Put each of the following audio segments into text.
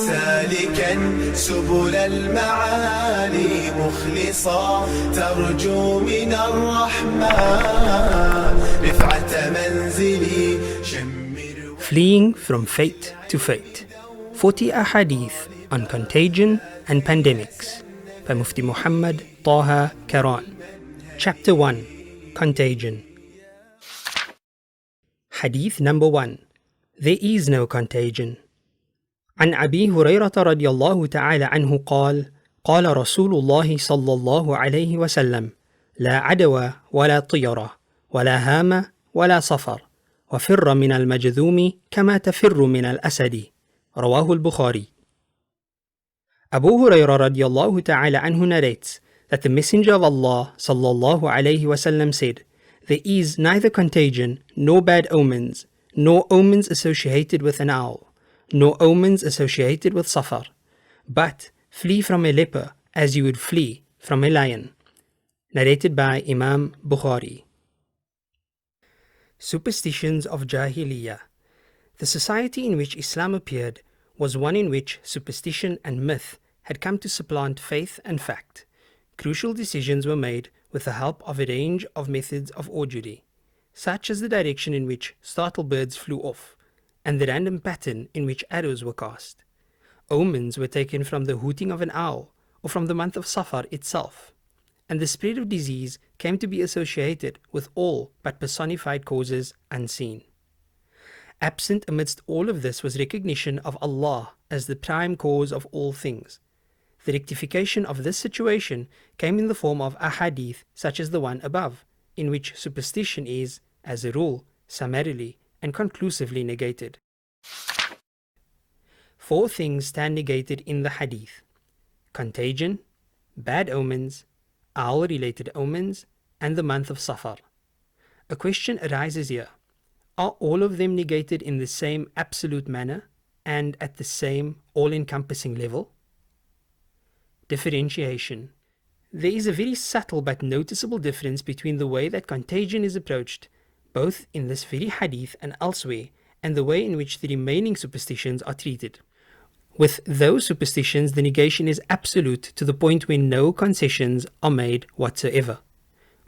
سالكا سبل المعالي مخلصا ترجو من الرحمن رفعة منزلي شمر. Fleeing from fate to fate. 40 ahadith on contagion and pandemics by Mufti Muhammad Taha Karan. Chapter 1. Contagion. Hadith number 1. There is no contagion. عن أبي هريرة رضي الله تعالى عنه قال: قال رسول الله صلى الله عليه وسلم: لا عدوى ولا طيرة ولا هامة ولا صفر وفر من المجذوم كما تفر من الأسد. رواه البخاري. Abu Hurairah radiallahu ta'ala anhu narrates that the Messenger of Allah sallallahu alayhi wasallam said, there is neither contagion nor bad omens, nor omens associated with an owl, nor omens associated with safar, but flee from a leper as you would flee from a lion. Narrated by Imam Bukhari. Superstitions of Jahiliyyah. The society in which Islam appeared was one in which superstition and myth had come to supplant faith and fact. Crucial decisions were made with the help of a range of methods of augury, such as the direction in which startled birds flew off, and the random pattern in which arrows were cast. Omens were taken from the hooting of an owl or from the month of Safar itself, and the spread of disease came to be associated with all but personified causes unseen. Absent amidst all of this was recognition of Allah as the prime cause of all things. The rectification of this situation came in the form of ahadith such as the one above, in which superstition is, as a rule, summarily and conclusively negated. 4 things stand negated in the hadith: contagion, bad omens, owl-related omens, and the month of Safar. A question arises here. Are all of them negated in the same absolute manner and at the same all-encompassing level? Differentiation. There is a very subtle but noticeable difference between the way that contagion is approached, both in this very hadith and elsewhere, and the way in which the remaining superstitions are treated. With those superstitions, the negation is absolute to the point where no concessions are made whatsoever.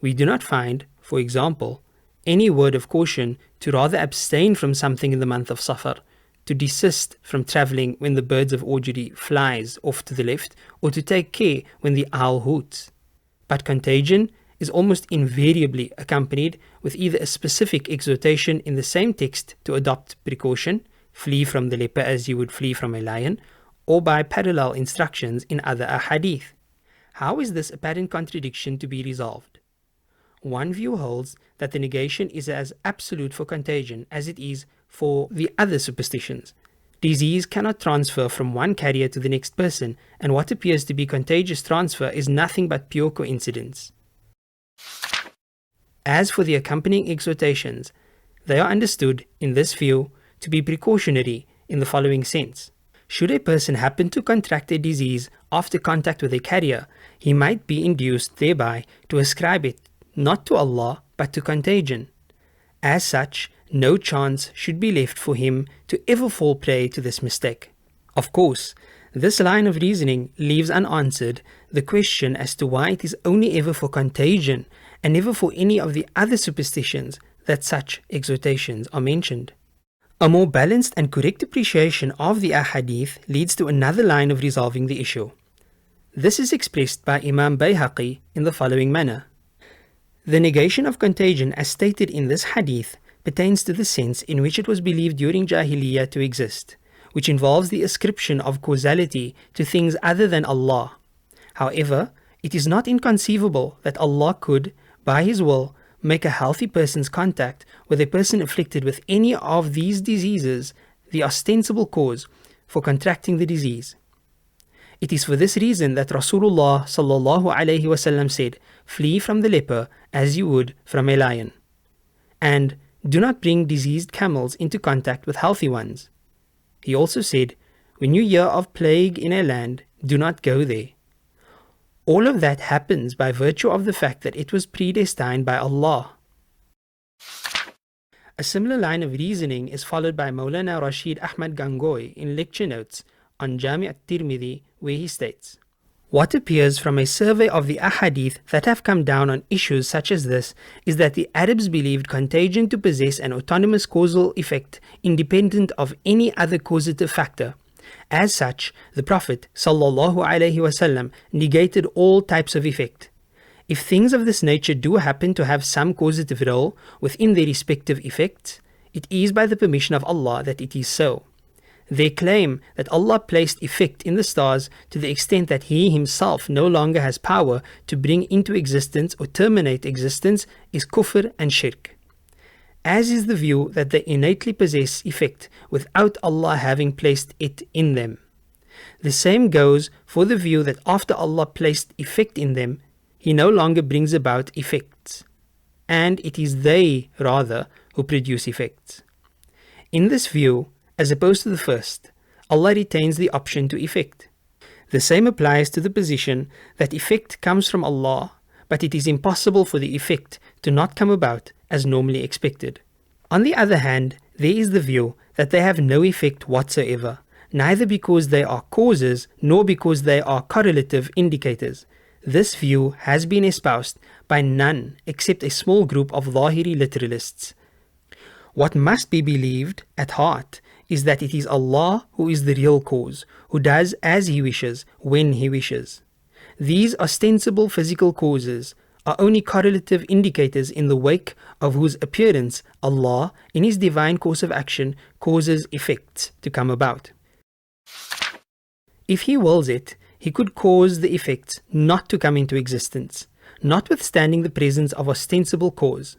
We do not find, for example, any word of caution to rather abstain from something in the month of Safar, to desist from travelling when the birds of augury flies off to the left, or to take care when the owl hoots. But contagion is almost invariably accompanied with either a specific exhortation in the same text to adopt precaution, flee from the leper as you would flee from a lion, or by parallel instructions in other ahadith. How is this apparent contradiction to be resolved? One view holds that the negation is as absolute for contagion as it is for the other superstitions. Disease cannot transfer from one carrier to the next person, and what appears to be contagious transfer is nothing but pure coincidence. As for the accompanying exhortations, they are understood in this view to be precautionary in the following sense. Should a person happen to contract a disease after contact with a carrier, he might be induced thereby to ascribe it not to Allah but to contagion. As such, no chance should be left for him to ever fall prey to this mistake. Of course, this line of reasoning leaves unanswered the question as to why it is only ever for contagion and never for any of the other superstitions that such exhortations are mentioned. A more balanced and correct appreciation of the ahadith leads to another line of resolving the issue. This is expressed by Imam Bayhaqi in the following manner. The negation of contagion as stated in this hadith pertains to the sense in which it was believed during Jahiliyyah to exist, which involves the ascription of causality to things other than Allah. However, it is not inconceivable that Allah could, by His will, make a healthy person's contact with a person afflicted with any of these diseases the ostensible cause for contracting the disease. It is for this reason that Rasulullah sallallahu alaihi wasallam said, flee from the leper as you would from a lion. And do not bring diseased camels into contact with healthy ones. He also said, when you hear of plague in a land, do not go there. All of that happens by virtue of the fact that it was predestined by Allah. A similar line of reasoning is followed by Maulana Rashid Ahmad Gangohi in lecture notes on Jami' at-Tirmidhi, where he states, "What appears from a survey of the ahadith that have come down on issues such as this is that the Arabs believed contagion to possess an autonomous causal effect independent of any other causative factor. As such, the Prophet ﷺ negated all types of effect. If things of this nature do happen to have some causative role within their respective effects, it is by the permission of Allah that it is so. Their claim that Allah placed effect in the stars to the extent that He Himself no longer has power to bring into existence or terminate existence is kufr and shirk. As is the view that they innately possess effect without Allah having placed it in them. The same goes for the view that after Allah placed effect in them, He no longer brings about effects, and it is they, rather, who produce effects. In this view, as opposed to the first, Allah retains the option to effect. The same applies to the position that effect comes from Allah, but it is impossible for the effect to not come about as normally expected. On the other hand, there is the view that they have no effect whatsoever, neither because they are causes nor because they are correlative indicators. This view has been espoused by none except a small group of Zahiri literalists. What must be believed at heart is that it is Allah who is the real cause, who does as He wishes, when He wishes. These ostensible physical causes are only correlative indicators in the wake of whose appearance Allah, in His divine course of action, causes effects to come about. If He wills it, He could cause the effects not to come into existence, notwithstanding the presence of ostensible cause.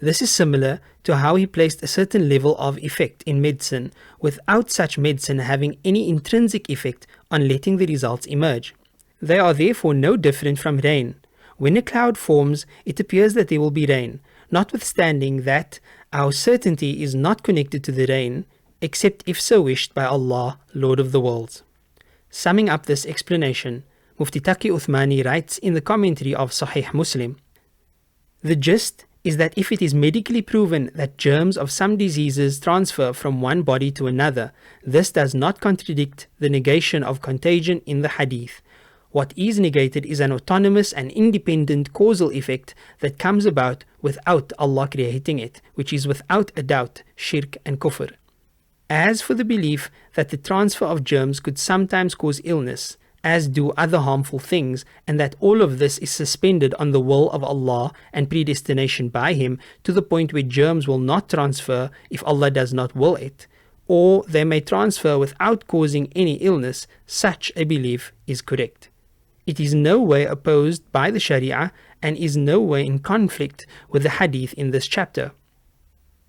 This is similar to how He placed a certain level of effect in medicine without such medicine having any intrinsic effect on letting the results emerge. They are therefore no different from rain. When a cloud forms, it appears that there will be rain, notwithstanding that our certainty is not connected to the rain, except if so wished by Allah, Lord of the worlds." Summing up this explanation, Mufti Taqi Uthmani writes in the commentary of Sahih Muslim, "The gist is that if it is medically proven that germs of some diseases transfer from one body to another, this does not contradict the negation of contagion in the Hadith. What is negated is an autonomous and independent causal effect that comes about without Allah creating it, which is without a doubt shirk and kufr. As for the belief that the transfer of germs could sometimes cause illness, as do other harmful things, and that all of this is suspended on the will of Allah and predestination by Him to the point where germs will not transfer if Allah does not will it, or they may transfer without causing any illness, such a belief is correct. It is no way opposed by the Sharia and is no way in conflict with the Hadith in this chapter.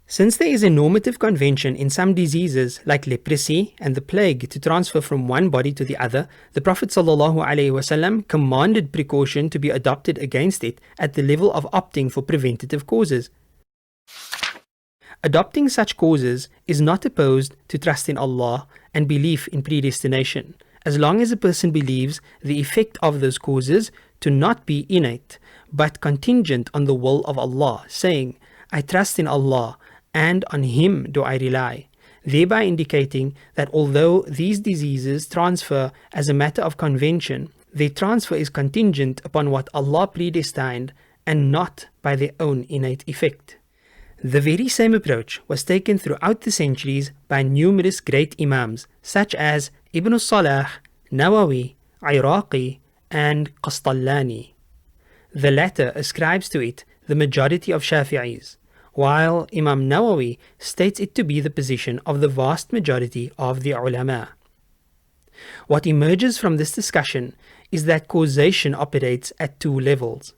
Since there is a normative convention in some diseases like leprosy and the plague to transfer from one body to the other, the Prophet ﷺ commanded precaution to be adopted against it at the level of opting for preventative causes. Adopting such causes is not opposed to trust in Allah and belief in predestination, as long as a person believes the effect of those causes to not be innate, but contingent on the will of Allah, saying, "I trust in Allah, and on Him do I rely," thereby indicating that although these diseases transfer as a matter of convention, their transfer is contingent upon what Allah predestined and not by their own innate effect. The very same approach was taken throughout the centuries by numerous great Imams such as Ibn Salah, Nawawi, Iraqi, and Qastallani. The latter ascribes to it the majority of Shafi'is, while Imam Nawawi states it to be the position of the vast majority of the ulama. What emerges from this discussion is that causation operates at two levels.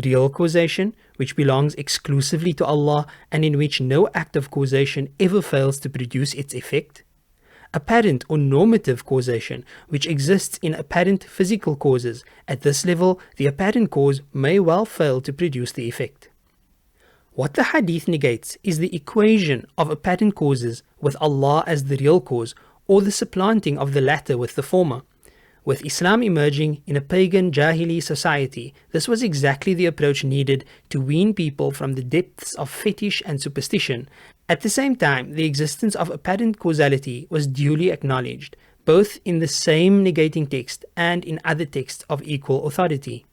Real causation, which belongs exclusively to Allah and in which no act of causation ever fails to produce its effect. Apparent or normative causation, which exists in apparent physical causes. At this level, the apparent cause may well fail to produce the effect. What the Hadith negates is the equation of apparent causes with Allah as the real cause, or the supplanting of the latter with the former. With Islam emerging in a pagan Jahili society, this was exactly the approach needed to wean people from the depths of fetish and superstition. At the same time, the existence of apparent causality was duly acknowledged, both in the same negating text and in other texts of equal authority.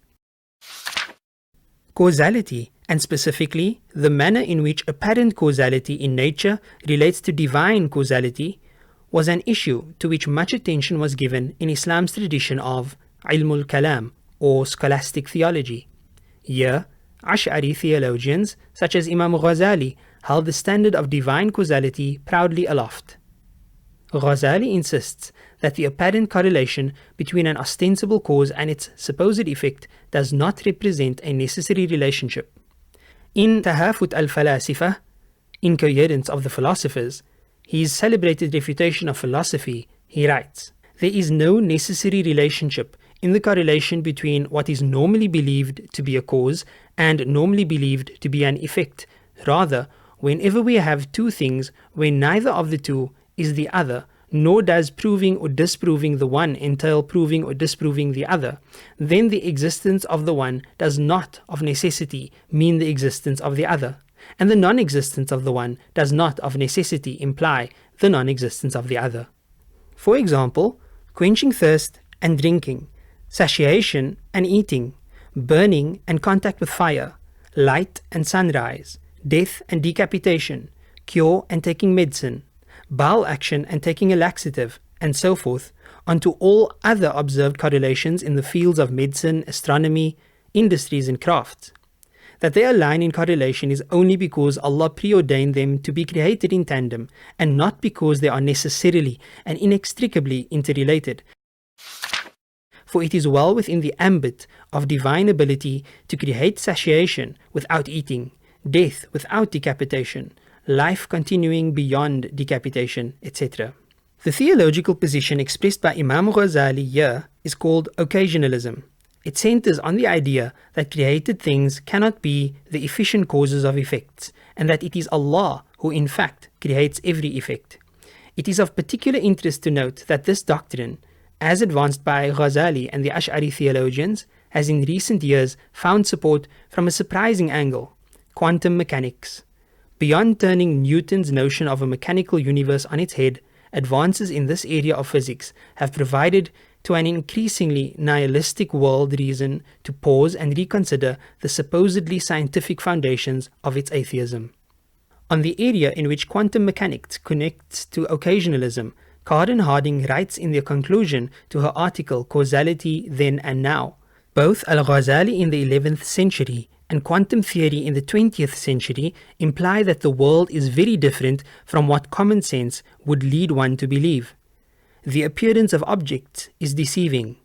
Causality, and specifically the manner in which apparent causality in nature relates to divine causality, was an issue to which much attention was given in Islam's tradition of ilmul kalam, or scholastic theology. Here, Ash'ari theologians such as Imam Ghazali held the standard of divine causality proudly aloft. Ghazali insists that the apparent correlation between an ostensible cause and its supposed effect does not represent a necessary relationship. In Tahafut al-Falasifah, Incoherence of the Philosophers, his celebrated refutation of philosophy, he writes, "There is no necessary relationship in the correlation between what is normally believed to be a cause and normally believed to be an effect. Rather, whenever we have two things where neither of the two is the other, nor does proving or disproving the one entail proving or disproving the other, then the existence of the one does not of necessity mean the existence of the other, and the non-existence of the one does not of necessity imply the non-existence of the other. For example, quenching thirst and drinking, satiation and eating, burning and contact with fire, light and sunrise, death and decapitation, cure and taking medicine, bowel action and taking a laxative, and so forth, onto all other observed correlations in the fields of medicine, astronomy, industries and crafts. That they align in correlation is only because Allah preordained them to be created in tandem, and not because they are necessarily and inextricably interrelated. For it is well within the ambit of divine ability to create satiation without eating, death without decapitation, life continuing beyond decapitation, etc. The theological position expressed by Imam Ghazali here is called occasionalism. It centers on the idea that created things cannot be the efficient causes of effects, and that it is Allah who in fact creates every effect. It is of particular interest to note that this doctrine, as advanced by Ghazali and the Ash'ari theologians, has in recent years found support from a surprising angle: quantum mechanics. Beyond turning Newton's notion of a mechanical universe on its head, advances in this area of physics have provided to an increasingly nihilistic world reason to pause and reconsider the supposedly scientific foundations of its atheism. On the area in which quantum mechanics connects to occasionalism, Karen Harding writes in the conclusion to her article Causality Then and Now, both Al-Ghazali in the 11th century and quantum theory in the 20th century imply that the world is very different from what common sense would lead one to believe. The appearance of objects is deceiving.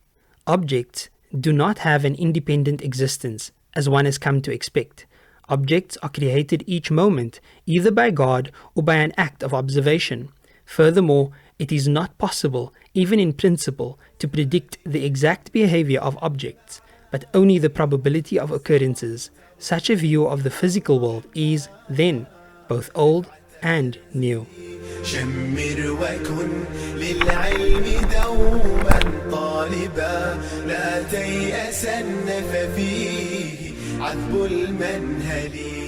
Objects do not have an independent existence, as one has come to expect. Objects are created each moment, either by God or by an act of observation. Furthermore, it is not possible, even in principle, to predict the exact behavior of objects, but only the probability of occurrences. Such a view of the physical world is, then, both old and new. شمر وكن للعلم دوما طالبا لا تيأسن ففيه عذب المنهل